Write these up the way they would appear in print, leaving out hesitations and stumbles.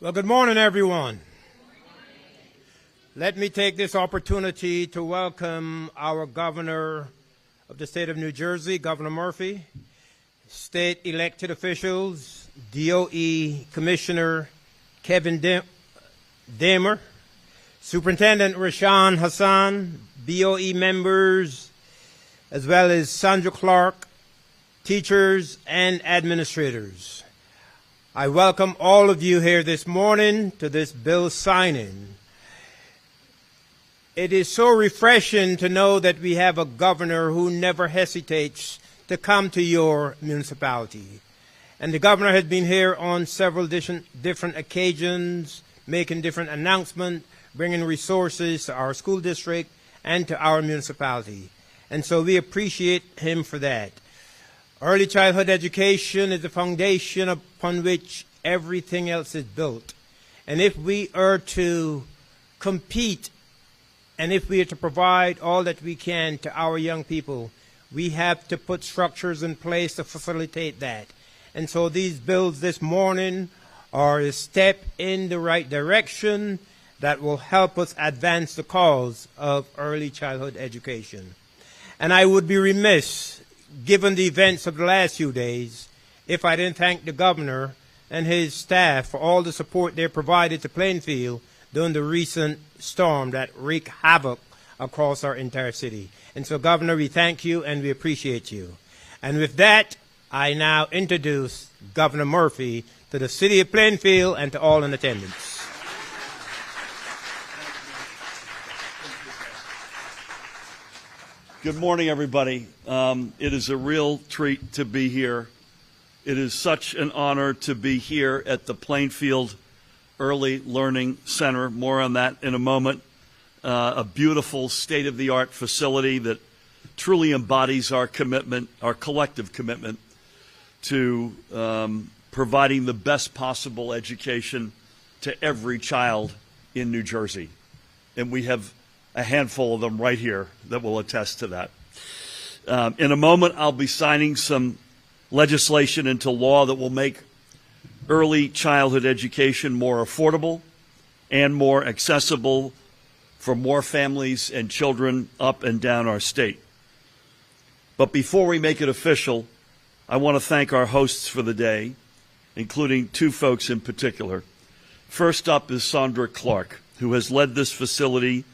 Well, good morning, everyone. Let me take this opportunity to welcome our governor of the state of New Jersey, Governor Murphy, state elected officials, DOE Commissioner Kevin Damer, Superintendent Rashawn Hassan, BOE members, as well as Sandra Clark, teachers and administrators. I welcome all of you here this morning to this bill signing. It is so refreshing to know that we have a governor who never hesitates to come to your municipality. And the governor has been here on several different occasions, making different announcements, bringing resources to our school district and to our municipality. And so we appreciate him for that. Early childhood education is the foundation upon which everything else is built. And if we are to compete and if we are to provide all that we can to our young people, we have to put structures in place to facilitate that. And so these bills this morning are a step in the right direction that will help us advance the cause of early childhood education. And I would be remiss, given the events of the last few days, if I didn't thank the governor and his staff for all the support they provided to Plainfield during the recent storm that wreaked havoc across our entire city. And so, Governor, we thank you and we appreciate you. And with that, I now introduce Governor Murphy to the city of Plainfield and to all in attendance. Good morning, everybody. It is a real treat to be here. It is such an honor to be here at the Plainfield Early Learning Center. More on that in a moment. A beautiful state-of-the-art facility that truly embodies our commitment, our collective commitment to providing the best possible education to every child in New Jersey. And we have a handful of them right here that will attest to that. In a moment, I'll be signing some legislation into law that will make early childhood education more affordable and more accessible for more families and children up and down our state. But before we make it official, I want to thank our hosts for the day, including two folks in particular. First up is Sandra Clark, who has led this facility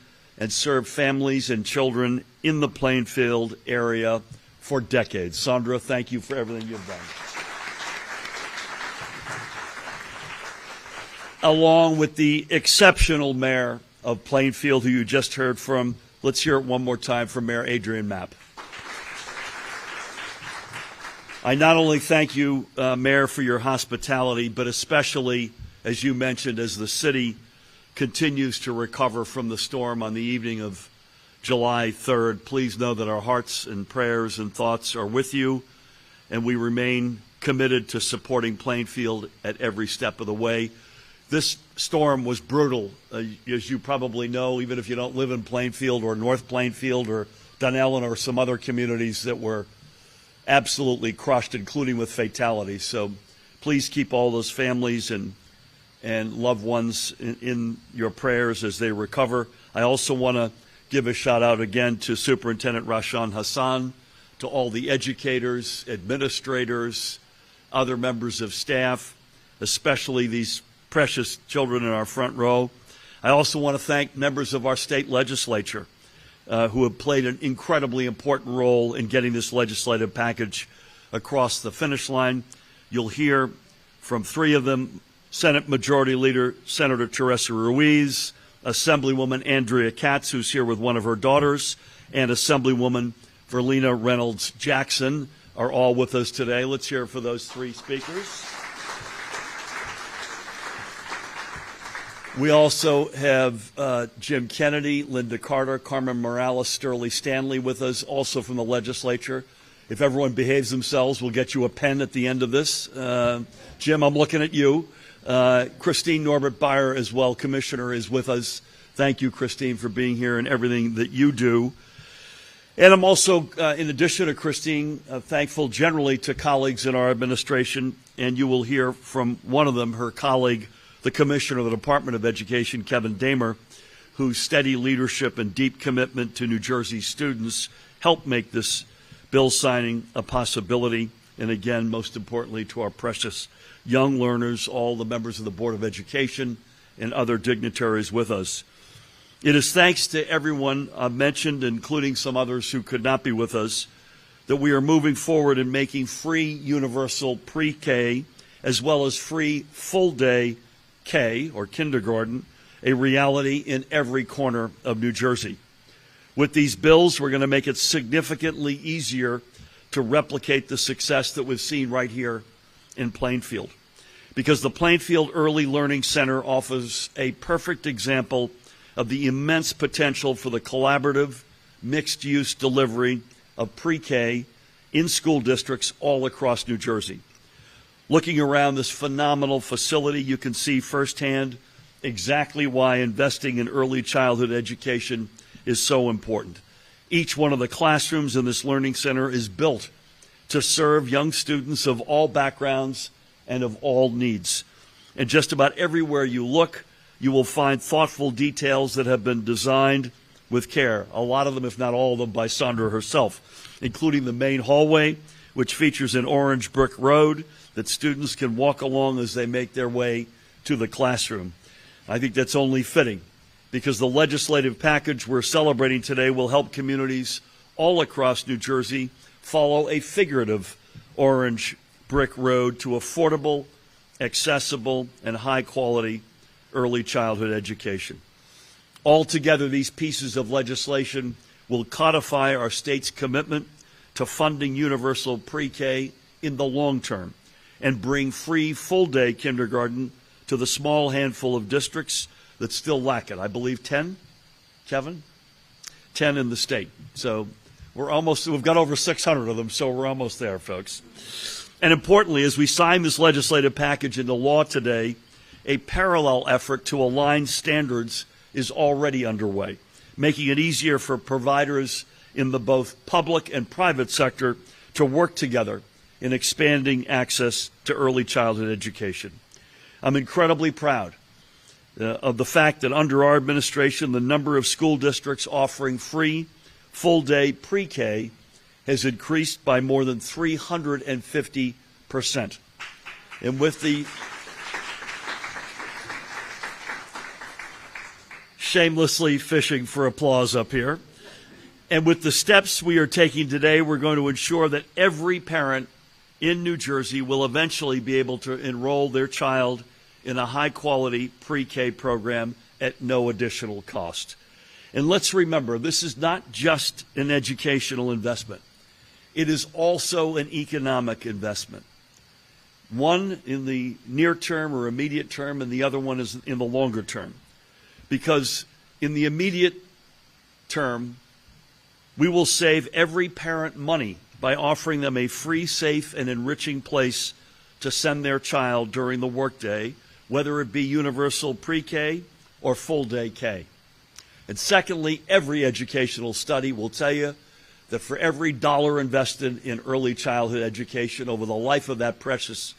and served families and children in the Plainfield area for decades. Sandra, thank you for everything you've done. Along with the exceptional mayor of Plainfield, who you just heard from, let's hear it one more time from Mayor Adrian Mapp. I not only thank you, Mayor, for your hospitality, but especially, as you mentioned, as the city continues to recover from the storm on the evening of July 3rd. Please know that our hearts and prayers and thoughts are with you, and we remain committed to supporting Plainfield at every step of the way. This storm was brutal, as you probably know, even if you don't live in Plainfield or North Plainfield or Dunellen or some other communities that were absolutely crushed, including with fatalities. So please keep all those families and loved ones in your prayers as they recover. I also want to give a shout out again to Superintendent Rashawn Hassan, to all the educators, administrators, other members of staff, especially these precious children in our front row. I also want to thank members of our state legislature who have played an incredibly important role in getting this legislative package across the finish line. You'll hear from three of them: Senate Majority Leader Senator Teresa Ruiz, Assemblywoman Andrea Katz, who's here with one of her daughters, and Assemblywoman Verlina Reynolds Jackson are all with us today. Let's hear it for those three speakers. We also have Jim Kennedy, Linda Carter, Carmen Morales, Sterling Stanley with us, also from the legislature. If everyone behaves themselves, we'll get you a pen at the end of this. Jim, I'm looking at you. Christine Norbert Beyer as well, Commissioner, is with us. Thank you, Christine, for being here and everything that you do. And I'm also, in addition to Christine, thankful generally to colleagues in our administration, and you will hear from one of them, her colleague, the the Commissioner of the Department of Education, Kevin Damer, whose steady leadership and deep commitment to New Jersey students helped make this bill signing a possibility. And again, most importantly, to our precious young learners, all the members of the Board of Education and other dignitaries with us. It is thanks to everyone I've mentioned, including some others who could not be with us, that we are moving forward in making free universal pre-K as well as free full-day K, or kindergarten, a reality in every corner of New Jersey. With these bills, we're going to make it significantly easier to replicate the success that we've seen right here in Plainfield, because the Plainfield Early Learning Center offers a perfect example of the immense potential for the collaborative, mixed-use delivery of pre-K in school districts all across New Jersey. Looking around this phenomenal facility, you can see firsthand exactly why investing in early childhood education is so important. Each one of the classrooms in this learning center is built to serve young students of all backgrounds and of all needs. And just about everywhere you look, you will find thoughtful details that have been designed with care, a lot of them, if not all of them, by Sandra herself, including the main hallway, which features an orange brick road that students can walk along as they make their way to the classroom. I think that's only fitting, because the legislative package we're celebrating today will help communities all across New Jersey follow a figurative orange brick road to affordable, accessible, and high-quality early childhood education. Altogether, these pieces of legislation will codify our state's commitment to funding universal pre-K in the long term and bring free full-day kindergarten to the small handful of districts that still lack it. I believe 10, Kevin? 10 in the state. So we've got over 600 of them, so we're almost there, folks. And importantly, as we sign this legislative package into law today, a parallel effort to align standards is already underway, making it easier for providers in the both public and private sector to work together in expanding access to early childhood education. I'm incredibly proud of the fact that under our administration, the number of school districts offering free full-day pre-K has increased by more than 350%. And with the shamelessly fishing for applause up here. And with the steps we are taking today, we're going to ensure that every parent in New Jersey will eventually be able to enroll their child in a high-quality pre-K program at no additional cost. And let's remember, this is not just an educational investment. It is also an economic investment. One in the near term or immediate term, and the other one is in the longer term. Because in the immediate term, we will save every parent money by offering them a free, safe, and enriching place to send their child during the workday, whether it be universal pre-K or full-day K. And secondly, every educational study will tell you that for every dollar invested in early childhood education over the life of that precious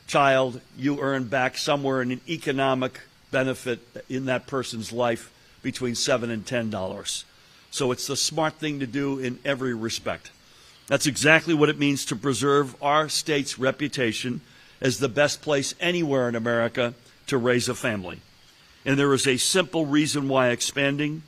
child, you earn back somewhere in an economic benefit in that person's life between $7 and $10. So it's the smart thing to do in every respect. That's exactly what it means to preserve our state's reputation as the best place anywhere in America to raise a family. And there is a simple reason why expanding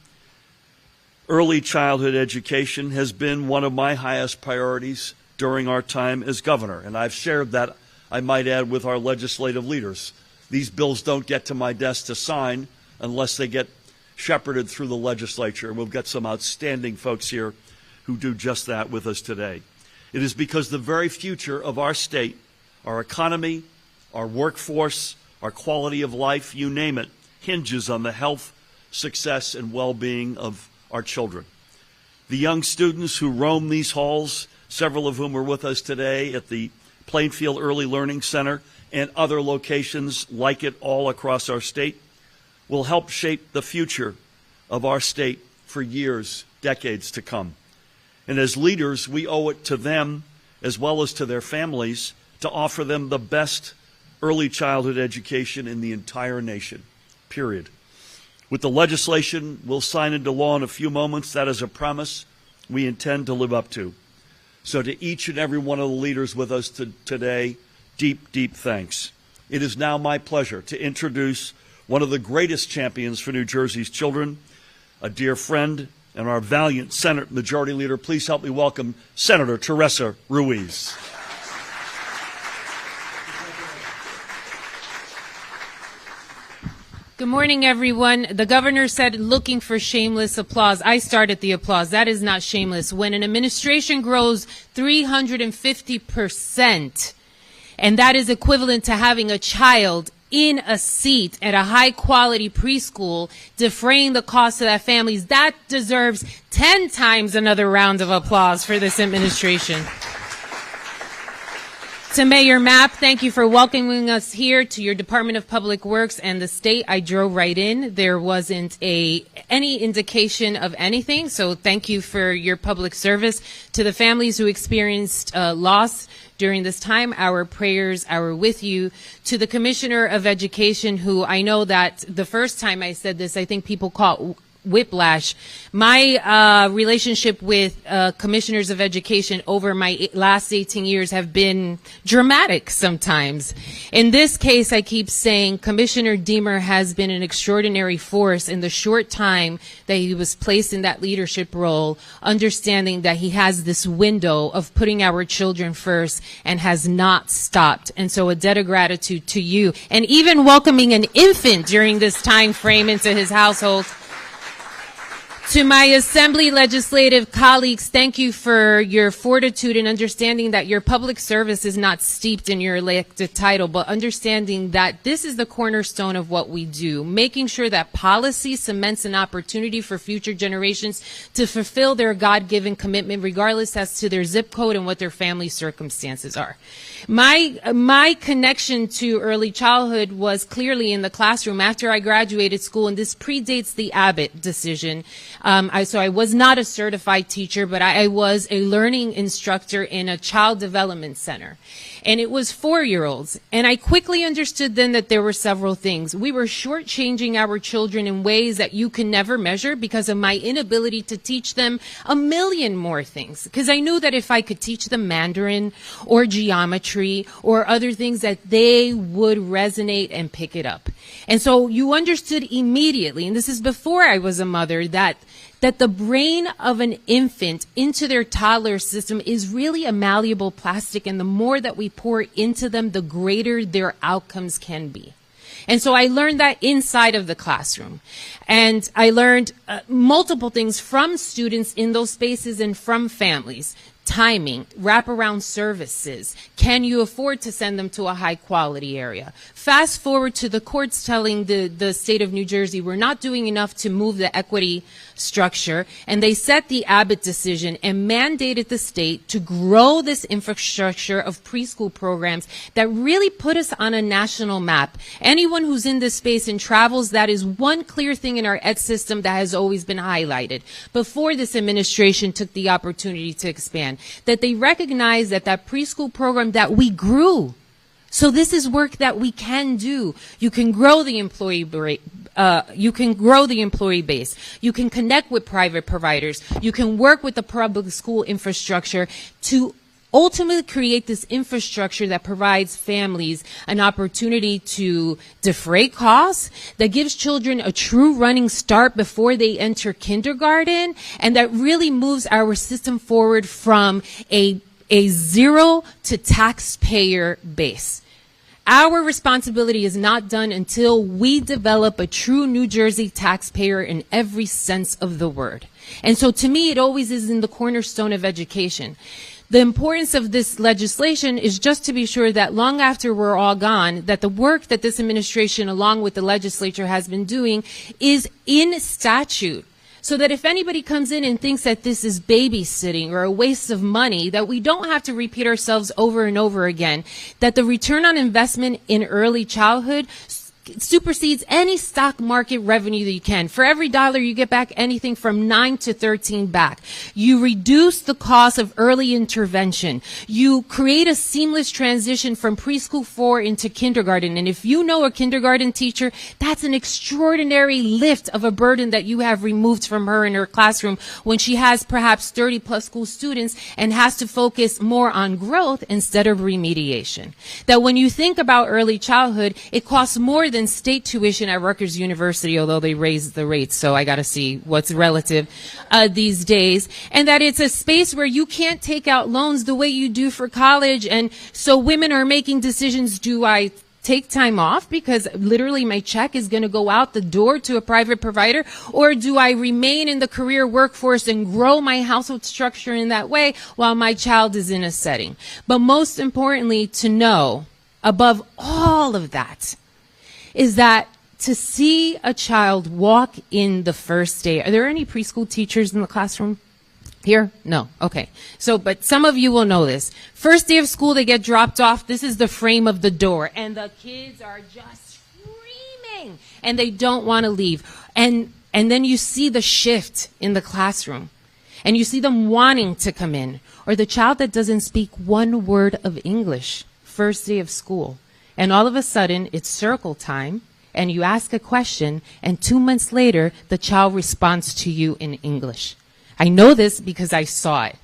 early childhood education has been one of my highest priorities during our time as governor. And I've shared that, I might add, with our legislative leaders. These bills don't get to my desk to sign unless they get shepherded through the legislature. And we've got some outstanding folks here who do just that with us today. It is because the very future of our state, our economy, our workforce, our quality of life, you name it, hinges on the health, success, and well-being of our children. The young students who roam these halls, several of whom are with us today at the Plainfield Early Learning Center and other locations like it all across our state, will help shape the future of our state for years, decades to come. And as leaders, we owe it to them, as well as to their families, to offer them the best early childhood education in the entire nation, period. With the legislation we'll sign into law in a few moments, that is a promise we intend to live up to. So to each and every one of the leaders with us today, deep, deep thanks. It is now my pleasure to introduce one of the greatest champions for New Jersey's children, a dear friend and our valiant Senate Majority Leader. Please help me welcome Senator Teresa Ruiz. Good morning, everyone. The governor said looking for shameless applause. I started the applause. That is not shameless. When an administration grows 350%, and that is equivalent to having a child in a seat at a high-quality preschool, defraying the cost of that families, that deserves 10 times another round of applause for this administration. To Mayor Mapp, thank you for welcoming us here to your Department of Public Works and the state. I drove right in. There wasn't any indication of anything, so thank you for your public service. To the families who experienced loss during this time, our prayers are with you. To the Commissioner of Education, who I know that the first time I said this, I think people caught whiplash. My relationship with commissioners of education over my last 18 years have been dramatic sometimes. In this case, I keep saying Commissioner Deemer has been an extraordinary force in the short time that he was placed in that leadership role, understanding that he has this window of putting our children first and has not stopped. And so a debt of gratitude to you, and even welcoming an infant during this time frame into his household. To my Assembly legislative colleagues, thank you for your fortitude and understanding that your public service is not steeped in your elected title, but understanding that this is the cornerstone of what we do, making sure that policy cements an opportunity for future generations to fulfill their God-given commitment, regardless as to their zip code and what their family circumstances are. My connection to early childhood was clearly in the classroom after I graduated school, and this predates the Abbott decision. So I was not a certified teacher, but I was a learning instructor in a child development center. And it was 4-year-olds. And I quickly understood then that there were several things. We were shortchanging our children in ways that you can never measure because of my inability to teach them a million more things. Because I knew that if I could teach them Mandarin or geometry or other things, that they would resonate and pick it up. And so you understood immediately, and this is before I was a mother, that the brain of an infant into their toddler system is really a malleable plastic, and the more that we pour into them, the greater their outcomes can be. And so I learned that inside of the classroom. And I learned multiple things from students in those spaces and from families. Timing, wraparound services. Can you afford to send them to a high quality area? Fast forward to the courts telling the state of New Jersey we're not doing enough to move the equity structure, and they set the Abbott decision and mandated the state to grow this infrastructure of preschool programs that really put us on a national map. Anyone who's in this space and travels, that is one clear thing in our ed system that has always been highlighted before this administration took the opportunity to expand, that they recognize that preschool program that we grew. So this is work that we can do. You can grow the employee base. You can connect with private providers. You can work with the public school infrastructure to ultimately create this infrastructure that provides families an opportunity to defray costs, that gives children a true running start before they enter kindergarten, and that really moves our system forward from a zero to taxpayer base. Our responsibility is not done until we develop a true New Jersey taxpayer in every sense of the word. And so to me, it always is in the cornerstone of education. The importance of this legislation is just to be sure that long after we're all gone, that the work that this administration, along with the legislature, has been doing is in statute. So that if anybody comes in and thinks that this is babysitting or a waste of money, that we don't have to repeat ourselves over and over again, that the return on investment in early childhood supersedes any stock market revenue that you can. For every dollar, you get back anything from 9 to 13 back. You reduce the cost of early intervention. You create a seamless transition from preschool 4 into kindergarten. And if you know a kindergarten teacher, that's an extraordinary lift of a burden that you have removed from her in her classroom when she has perhaps 30 plus school students and has to focus more on growth instead of remediation. That when you think about early childhood, it costs more than state tuition at Rutgers University, although they raised the rates, so I got to see what's relative these days. And that it's a space where you can't take out loans the way you do for college. And so women are making decisions, do I take time off because literally my check is going to go out the door to a private provider, or do I remain in the career workforce and grow my household structure in that way while my child is in a setting? But most importantly, to know above all of that is that to see a child walk in the first day. Are there any preschool teachers in the classroom here? No. Okay. So, but some of you will know this. First day of school, they get dropped off. This is the frame of the door, and the kids are just screaming, and they don't want to leave. And then you see the shift in the classroom, and you see them wanting to come in, or the child that doesn't speak one word of English, first day of school. And all of a sudden, it's circle time, and you ask a question, and 2 months later, the child responds to you in English. I know this because I saw it.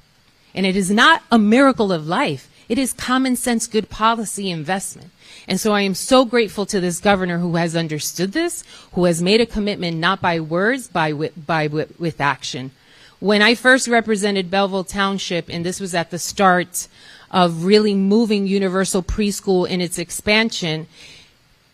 And it is not a miracle of life. It is common sense, good policy investment. And so I am so grateful to this governor who has understood this, who has made a commitment not by words, but with action. When I first represented Belleville Township, and this was at the start of really moving universal preschool in its expansion,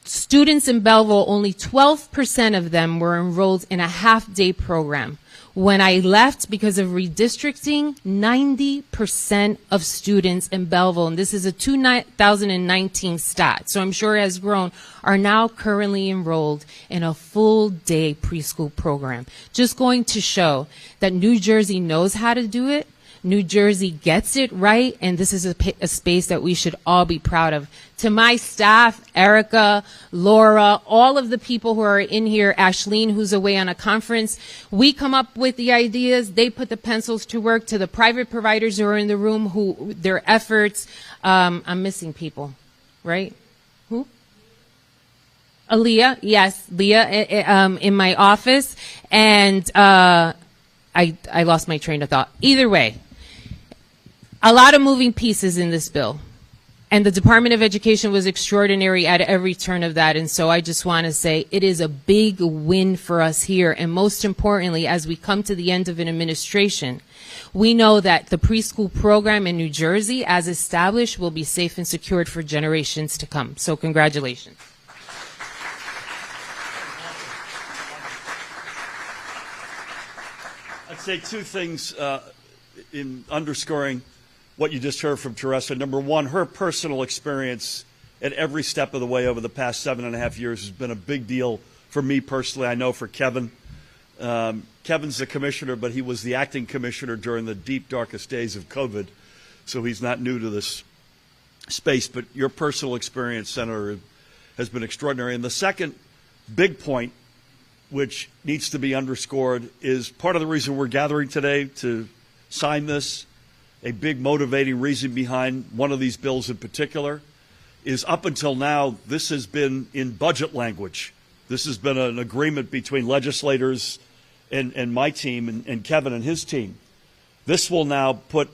students in Belleville, only 12% of them were enrolled in a half-day program. When I left because of redistricting, 90% of students in Belleville, and this is a 2019 stat, so I'm sure it has grown, are now currently enrolled in a full-day preschool program. Just going to show that New Jersey knows how to do it. New Jersey gets it right, and this is a space that we should all be proud of. To my staff, Erica, Laura, all of the people who are in here, Ashleen, who's away on a conference, we come up with the ideas, they put the pencils to work. To the private providers who are in the room, who their efforts, I'm missing people, right? Who? Aaliyah, yes, Leah, in my office, and I lost my train of thought. Either way, a lot of moving pieces in this bill. And the Department of Education was extraordinary at every turn of that. And so I just want to say it is a big win for us here. And most importantly, as we come to the end of an administration, we know that the preschool program in New Jersey, as established, will be safe and secured for generations to come. So congratulations. I'd say two things in underscoring what you just heard from Teresa. Number one, her personal experience at every step of the way over the past 7.5 years has been a big deal for me personally. I know for Kevin. Kevin's the commissioner, but he was the acting commissioner during the deep, darkest days of COVID, so he's not new to this space. But your personal experience, Senator, has been extraordinary. And the second big point, which needs to be underscored, is part of the reason we're gathering today to sign this. A big motivating reason behind one of these bills in particular is up until now, this has been in budget language. This has been an agreement between legislators and my team and Kevin and his team. This will now put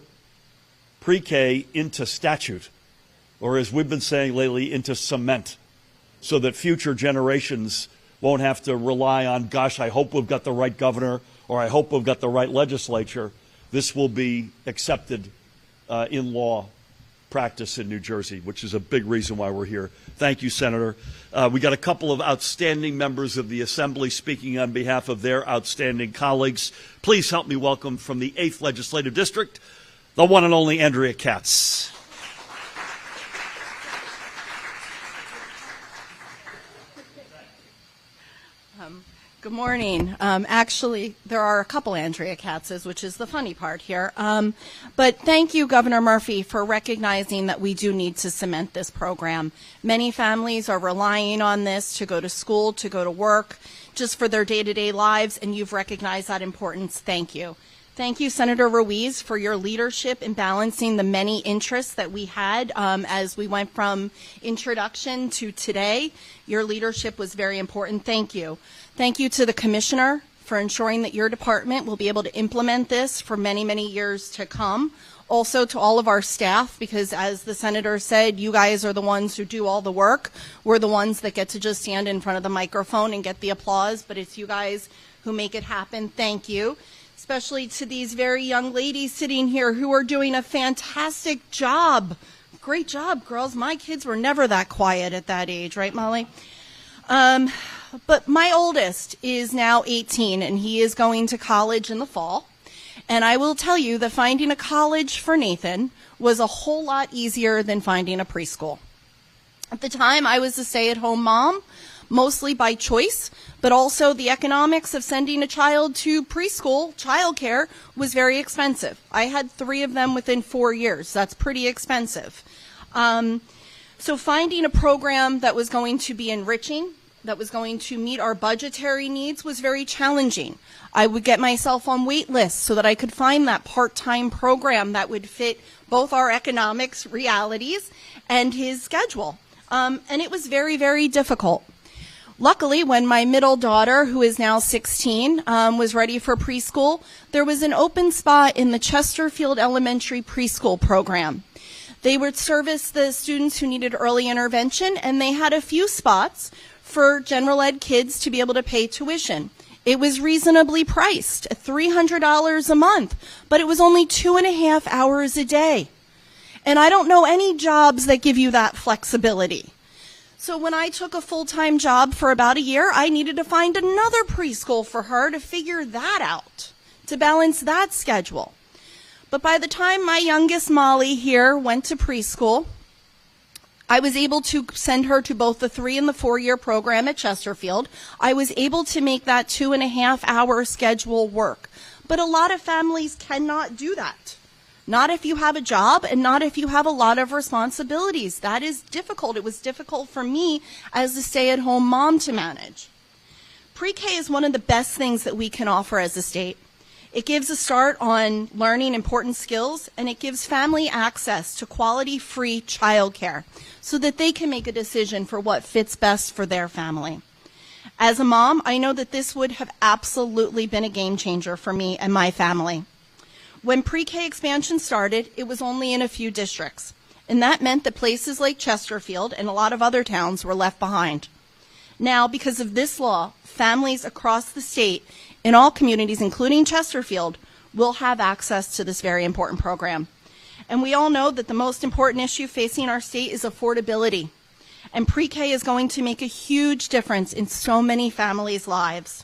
pre-K into statute, or as we've been saying lately, into cement, so that future generations won't have to rely on, gosh, I hope we've got the right governor, or I hope we've got the right legislature. This will be accepted in law practice in New Jersey, which is a big reason why we're here. Thank you, Senator. We got a couple of outstanding members of the Assembly speaking on behalf of their outstanding colleagues. Please help me welcome from the 8th Legislative District, the one and only Andrea Katz. Good morning. Actually, there are a couple Andrea Katzes, which is the funny part here. But thank you, Governor Murphy, for recognizing that we do need to cement this program. Many families are relying on this to go to school, to go to work, just for their day-to-day lives, and you've recognized that importance. Thank you. Thank you, Senator Ruiz, for your leadership in balancing the many interests that we had as we went from introduction to today. Your leadership was very important. Thank you. Thank you to the Commissioner for ensuring that your department will be able to implement this for many, many years to come. Also to all of our staff, because as the Senator said, you guys are the ones who do all the work. We're the ones that get to just stand in front of the microphone and get the applause, but it's you guys who make it happen. Thank you. Especially to these very young ladies sitting here who are doing a fantastic job. Great job, girls. My kids were never that quiet at that age, right, Molly? But my oldest is now 18, and he is going to college in the fall. And I will tell you that finding a college for Nathan was a whole lot easier than finding a preschool. At the time, I was a stay-at-home mom, mostly by choice, but also the economics of sending a child to preschool, childcare, was very expensive. I had 3 of them within 4 years. That's pretty expensive. So finding a program that was going to be enriching, that was going to meet our budgetary needs was very challenging. I would get myself on wait lists so that I could find that part-time program that would fit both our economics realities and his schedule. And it was very, very difficult. Luckily, when my middle daughter, who is now 16, was ready for preschool, there was an open spot in the Chesterfield Elementary Preschool program. They would service the students who needed early intervention, and they had a few spots for general ed kids to be able to pay tuition. It was reasonably priced, $300 a month, but it was only 2.5 hours a day. And I don't know any jobs that give you that flexibility. So when I took a full-time job for about a year, I needed to find another preschool for her to figure that out, to balance that schedule. But by the time my youngest Molly here went to preschool, I was able to send her to both the 3 and the 4-year program at Chesterfield. I was able to make that 2.5-hour schedule work. But a lot of families cannot do that. Not if you have a job and not if you have a lot of responsibilities. That is difficult. It was difficult for me as a stay-at-home mom to manage. Pre-K is one of the best things that we can offer as a state. It gives a start on learning important skills, and it gives family access to quality-free childcare so that they can make a decision for what fits best for their family. As a mom, I know that this would have absolutely been a game changer for me and my family. When pre-K expansion started, it was only in a few districts, and that meant that places like Chesterfield and a lot of other towns were left behind. Now, because of this law, families across the state in all communities, including Chesterfield, will have access to this very important program. And we all know that the most important issue facing our state is affordability. And pre-K is going to make a huge difference in so many families' lives.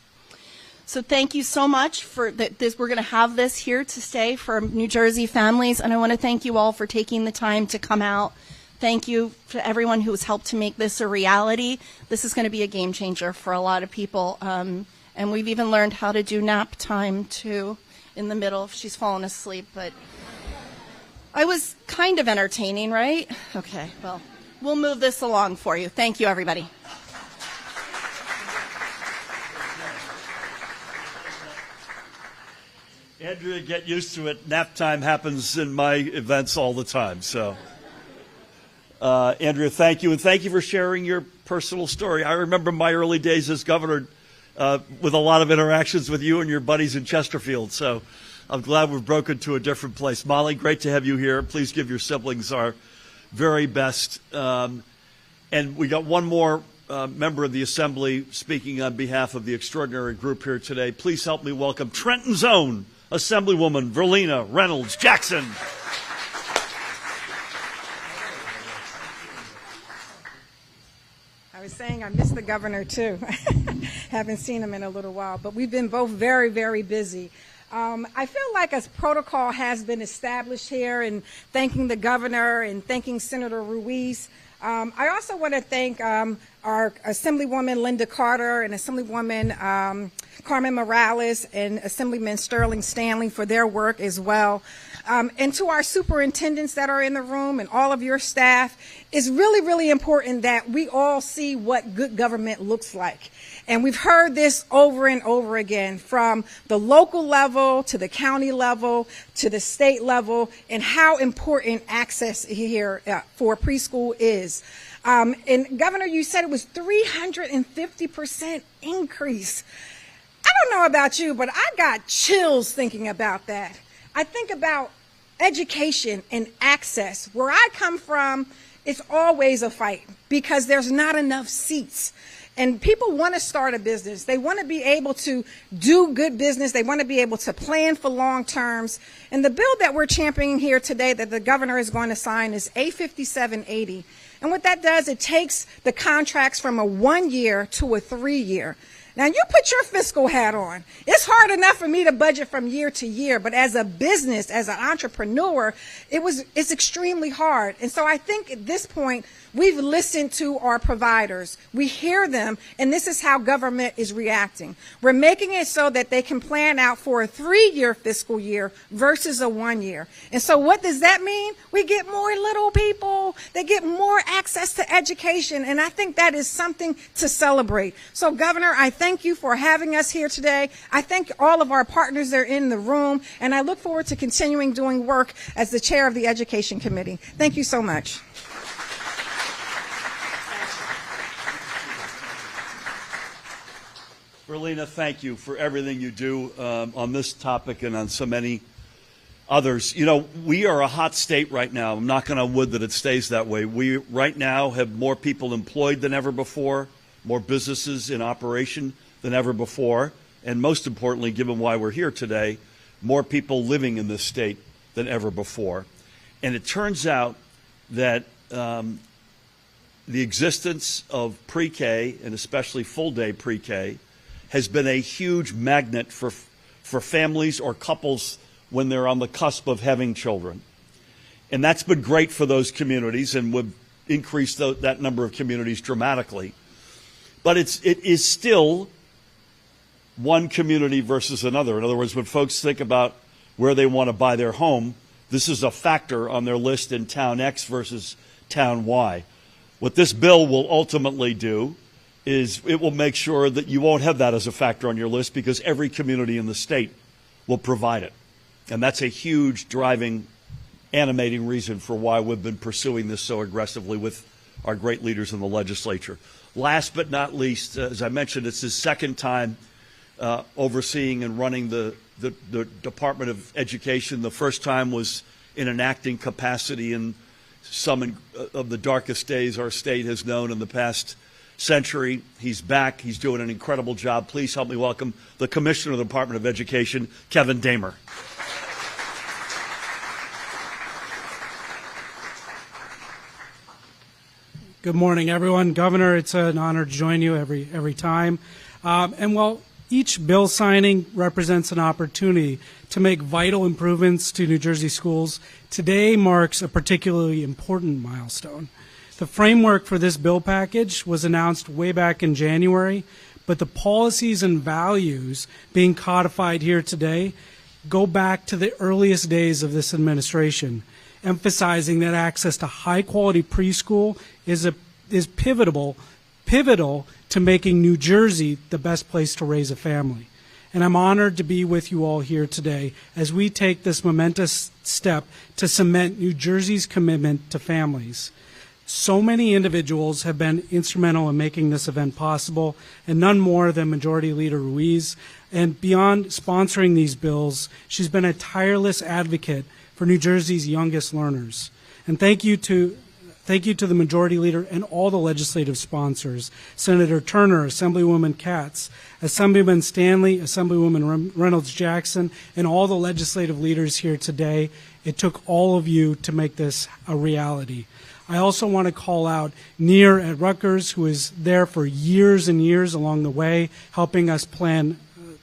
So thank you so much for this. We're going to have this here to stay for New Jersey families. And I want to thank you all for taking the time to come out. Thank you to everyone who has helped to make this a reality. This is going to be a game changer for a lot of people. And we've even learned how to do nap time, too, in the middle if she's fallen asleep. But I was kind of entertaining, right? Okay, well, we'll move this along for you. Thank you, everybody. Andrea, get used to it. Nap time happens in my events all the time. So, Andrea, thank you. And thank you for sharing your personal story. I remember my early days as governor with a lot of interactions with you and your buddies in Chesterfield. So I'm glad we've broken to a different place. Molly, great to have you here. Please give your siblings our very best. And we got one more member of the Assembly speaking on behalf of the extraordinary group here today. Please help me welcome Trenton's own Assemblywoman Verlena Reynolds Jackson. I was saying I miss the governor, too. Haven't seen him in a little while. But we've been both very, very busy. I feel like a protocol has been established here, and thanking the governor and thanking Senator Ruiz. I also want to thank our our Assemblywoman Linda Carter and Assemblywoman Carmen Morales and Assemblyman Sterling Stanley for their work as well. And to our superintendents that are in the room and all of your staff, it's really, really important that we all see what good government looks like. And we've heard this over and over again, from the local level to the county level to the state level, and how important access here for preschool is. And Governor, you said it was 350% increase. I don't know about you, but I got chills thinking about that. I think about education and access. Where I come from, it's always a fight because there's not enough seats. And people want to start a business. They want to be able to do good business. They want to be able to plan for long terms. And the bill that we're championing here today that the governor is going to sign is A5780. And what that does, it takes the contracts from a 1 year to a 3 year. Now, you put your fiscal hat on. It's hard enough for me to budget from year to year, but as a business, as an entrepreneur, it's extremely hard. And so I think at this point, we've listened to our providers. We hear them, and this is how government is reacting. We're making it so that they can plan out for a 3-year fiscal year versus a 1 year. And so what does that mean? We get more little people. They get more access to education, and I think that is something to celebrate. So, Governor, I thank you for having us here today. I thank all of our partners that are in the room, and I look forward to continuing doing work as the chair of the Education Committee. Thank you so much. Verlina, thank you for everything you do on this topic and on so many others. You know, we are a hot state right now. I'm knocking on wood that it stays that way. We right now have more people employed than ever before, more businesses in operation than ever before, and most importantly, given why we're here today, more people living in this state than ever before. And it turns out that the existence of pre-K, and especially full-day pre-K, has been a huge magnet for families or couples when they're on the cusp of having children. And that's been great for those communities and would increase that number of communities dramatically. But it is still one community versus another. In other words, when folks think about where they want to buy their home, this is a factor on their list in town X versus town Y. What this bill will ultimately do is it will make sure that you won't have that as a factor on your list because every community in the state will provide it. And that's a huge driving, animating reason for why we've been pursuing this so aggressively with our great leaders in the legislature. Last but not least, as I mentioned, it's his second time overseeing and running the Department of Education. The first time was in an acting capacity in some of the darkest days our state has known in the past century. He's back. He's doing an incredible job. Please help me welcome the Commissioner of the Department of Education, Kevin Damer. Good morning, everyone. Governor, it's an honor to join you every time. And while each bill signing represents an opportunity to make vital improvements to New Jersey schools, today marks a particularly important milestone. The framework for this bill package was announced way back in January, but the policies and values being codified here today go back to the earliest days of this administration, emphasizing that access to high-quality preschool is pivotal to making New Jersey the best place to raise a family. And I'm honored to be with you all here today as we take this momentous step to cement New Jersey's commitment to families. So many individuals have been instrumental in making this event possible, and none more than Majority Leader Ruiz. And beyond sponsoring these bills, she's been a tireless advocate for New Jersey's youngest learners. And thank you to the Majority Leader and all the legislative sponsors, Senator Turner, Assemblywoman Katz, Assemblyman Stanley, Assemblywoman Reynolds-Jackson, and all the legislative leaders here today. It took all of you to make this a reality. I also want to call out Neer at Rutgers, who is there for years and years along the way, helping us plan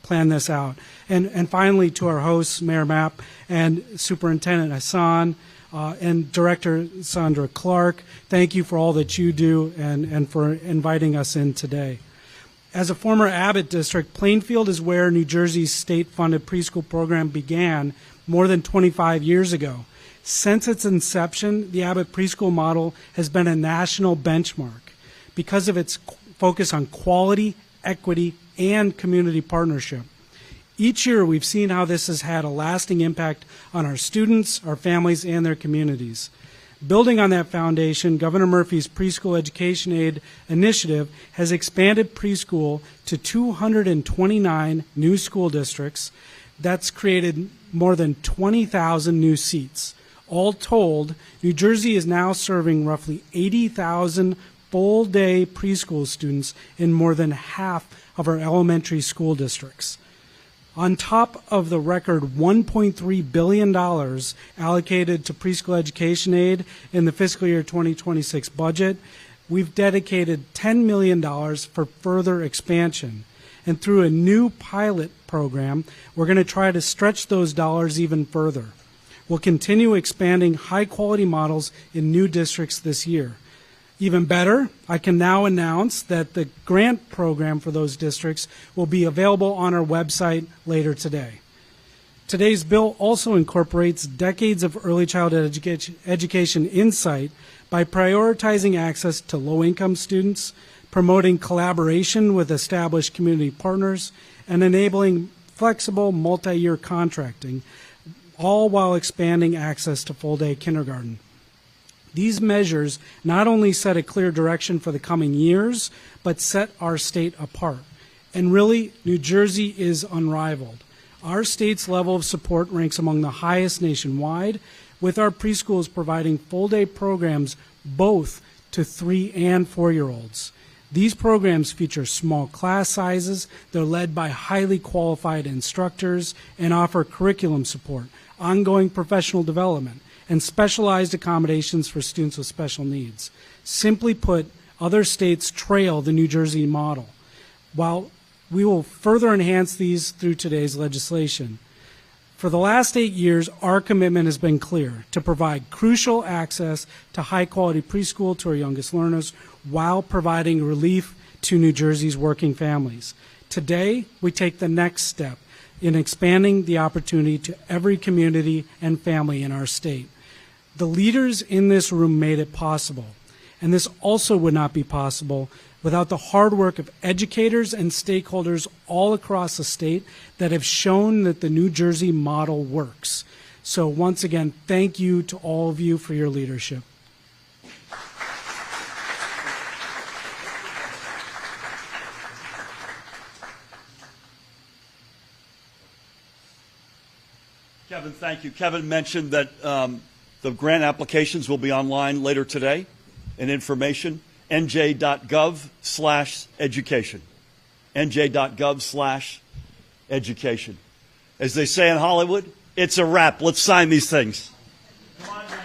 this out. And finally, to our hosts, Mayor Mapp and Superintendent Hassan, And Director Sandra Clark, thank you for all that you do and for inviting us in today. As a former Abbott district, Plainfield is where New Jersey's state-funded preschool program began more than 25 years ago. Since its inception, the Abbott preschool model has been a national benchmark because of its focus on quality, equity, and community partnership. Each year, we've seen how this has had a lasting impact on our students, our families, and their communities. Building on that foundation, Governor Murphy's Preschool Education Aid initiative has expanded preschool to 229 new school districts. That's created more than 20,000 new seats. All told, New Jersey is now serving roughly 80,000 full-day preschool students in more than half of our elementary school districts. On top of the record $1.3 billion allocated to preschool education aid in the fiscal year 2026 budget, we've dedicated $10 million for further expansion. And through a new pilot program, we're going to try to stretch those dollars even further. We'll continue expanding high-quality models in new districts this year. Even better, I can now announce that the grant program for those districts will be available on our website later today. Today's bill also incorporates decades of early childhood education insight by prioritizing access to low-income students, promoting collaboration with established community partners, and enabling flexible multi-year contracting, all while expanding access to full-day kindergarten. These measures not only set a clear direction for the coming years, but set our state apart. And really, New Jersey is unrivaled. Our state's level of support ranks among the highest nationwide, with our preschools providing full-day programs both to 3 and 4-year-olds. These programs feature small class sizes, they're led by highly qualified instructors, and offer curriculum support, ongoing professional development, and specialized accommodations for students with special needs. Simply put, other states trail the New Jersey model, while we will further enhance these through today's legislation. For the last 8 years, our commitment has been clear: to provide crucial access to high-quality preschool to our youngest learners while providing relief to New Jersey's working families. Today, we take the next step in expanding the opportunity to every community and family in our state. The leaders in this room made it possible, and this also would not be possible without the hard work of educators and stakeholders all across the state that have shown that the New Jersey model works. So once again, thank you to all of you for your leadership. Kevin, thank you. Kevin mentioned that the grant applications will be online later today, and information, nj.gov/education. nj.gov/education. As they say in Hollywood, it's a wrap. Let's sign these things. Come on down.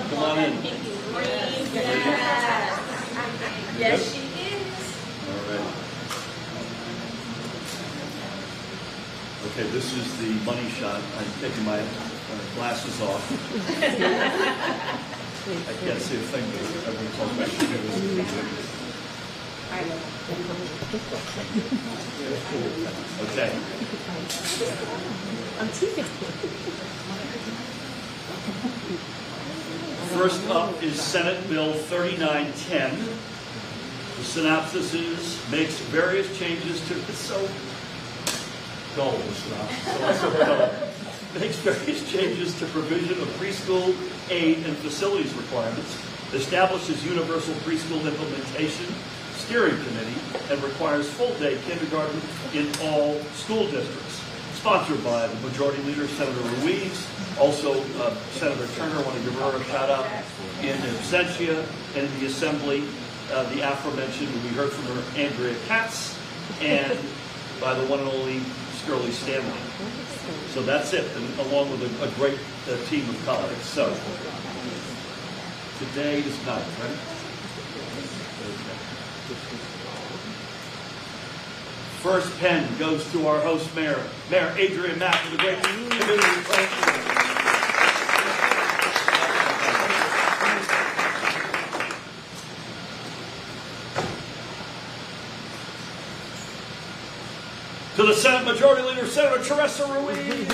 Come on in. Yes, she is. All right. Okay, this is the money shot. I'm taking my glasses off. I can't see a thing, but everyone talks back to me. Okay. First up is Senate Bill 3910, The synopsis is, makes various changes to, it's so dull, the synopsis, so dull. Makes various changes to provision of preschool aid and facilities requirements, establishes universal preschool implementation steering committee, and requires full-day kindergarten in all school districts. Sponsored by the Majority Leader, Senator Ruiz, also Senator Turner. I want to give her a shout-out in absentia, and in the Assembly, the aforementioned, we heard from her, Andrea Katz, and by the one and only Shirley Stanley. So that's it, and along with a great team of colleagues. So today is 9th, right? First pen goes to our host mayor, Mayor Adrian Mack, for the great community plan. To the Senate Majority Leader, Senator Teresa Ruiz.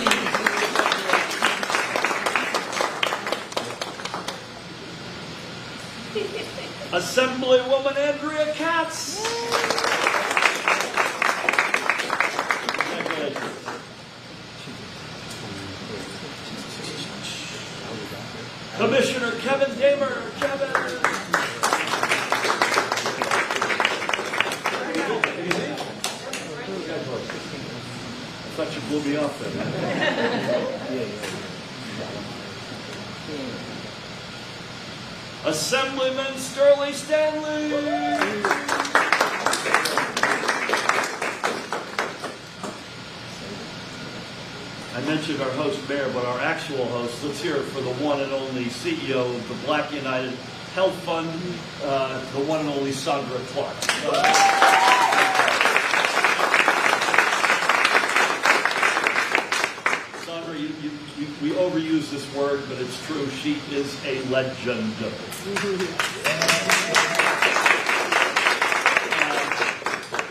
Assemblywoman Andrea Katz. Commissioner Kevin Damer. Kevin. I thought you blew me off there. Assemblyman Shirley Stanley. I mentioned our host mayor, but our actual host, let's hear it for the one and only CEO of the Black United Health Fund, the one and only Sandra Clark. Sandra, we overuse this word, but it's true. She is a legend.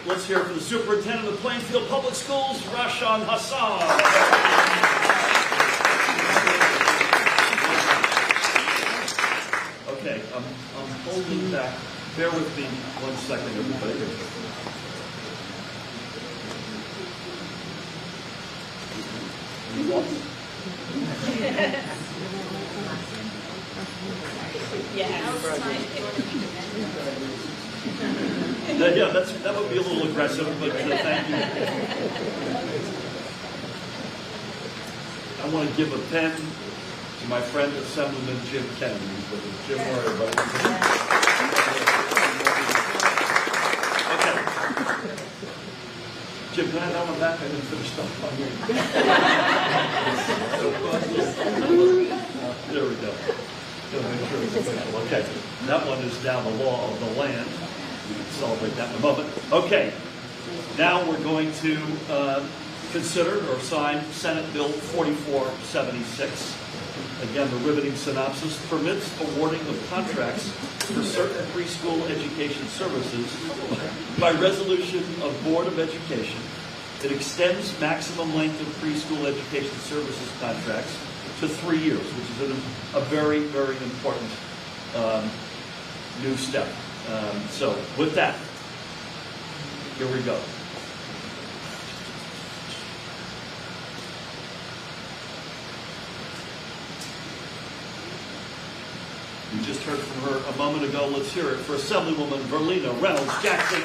Let's hear it for the superintendent of Plainfield Public Schools, Rashan Hassan. Okay, I'm holding back. Bear with me 1 second, everybody. Yeah, that would be a little aggressive, but thank you. I want to give a pen to my friend Assemblyman Jim Kennedy. Jim, where are you, buddy? Okay. Jim, can I have that one back? I didn't finish stuff on here. There we go. Okay, that one is now the law of the land. We can celebrate that in a moment. Okay, now we're going to consider or sign Senate Bill 4476. Again, the riveting synopsis permits awarding of contracts for certain preschool education services by resolution of Board of Education. It extends maximum length of preschool education services contracts to 3 years, which is a very, very important new step. So with that, here we go. We just heard from her a moment ago. Let's hear it for Assemblywoman Verlina Reynolds Jackson.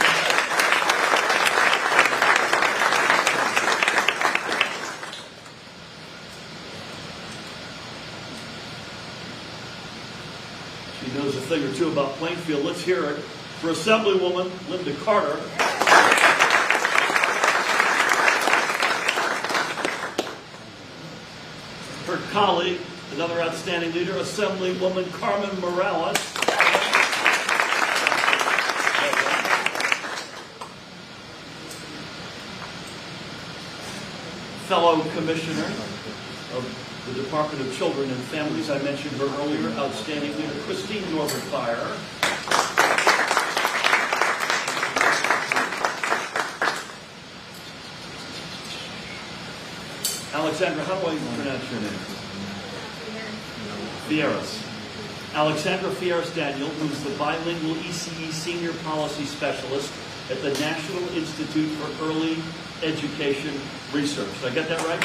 She knows a thing or two about Plainfield. Let's hear it for Assemblywoman Linda Carter. Her colleague, another outstanding leader, Assemblywoman Carmen Morales. Fellow Commissioner of the Department of Children and Families, I mentioned her earlier, outstanding leader, Christine Norbert-Fire. Alexandra, how do I pronounce your name? Fieras. Alexandra Fierce-Daniel, who is the bilingual ECE Senior Policy Specialist at the National Institute for Early Education Research. Did I get that right?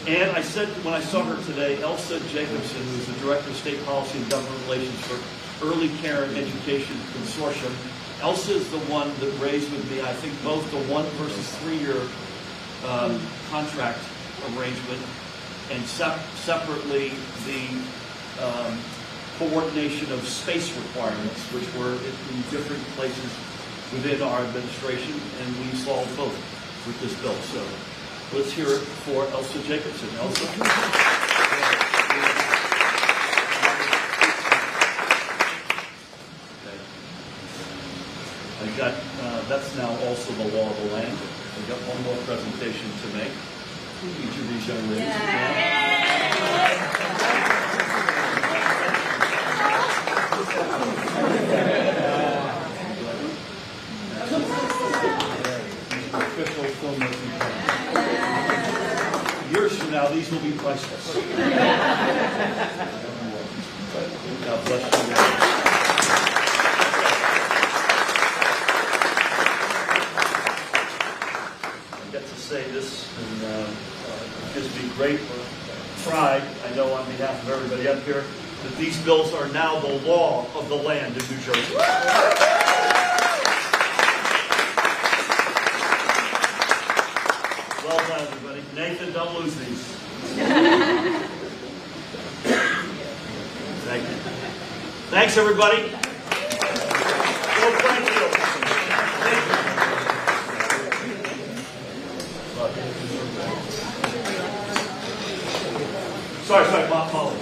And I said when I saw her today, Elsa Jacobson, who is the Director of State Policy and Government Relations for Early Care and Education Consortium. Elsa is the one that raised with me, I think, both the 1 versus 3-year contract arrangement and separately the coordination of space requirements, which were in different places within our administration, and we solved both with this bill. So let's hear it for Elsa Jacobson. Elsa. That's now also the law of the land. We've got one more presentation to make. Each of these young ladies. Official filmmaking. Years from now, these will be priceless. God bless you. Say this, and it gives me great pride, I know on behalf of everybody up here, that these bills are now the law of the land in New Jersey. Well done, everybody. Nathan, don't lose these. Thank you. Thanks, everybody. Well, thank you. Sorry, Molly.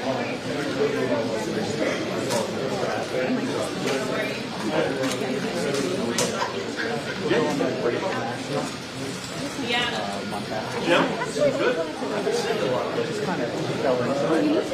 Jim, good? I haven't seen you a lot. Just kind of fell into it.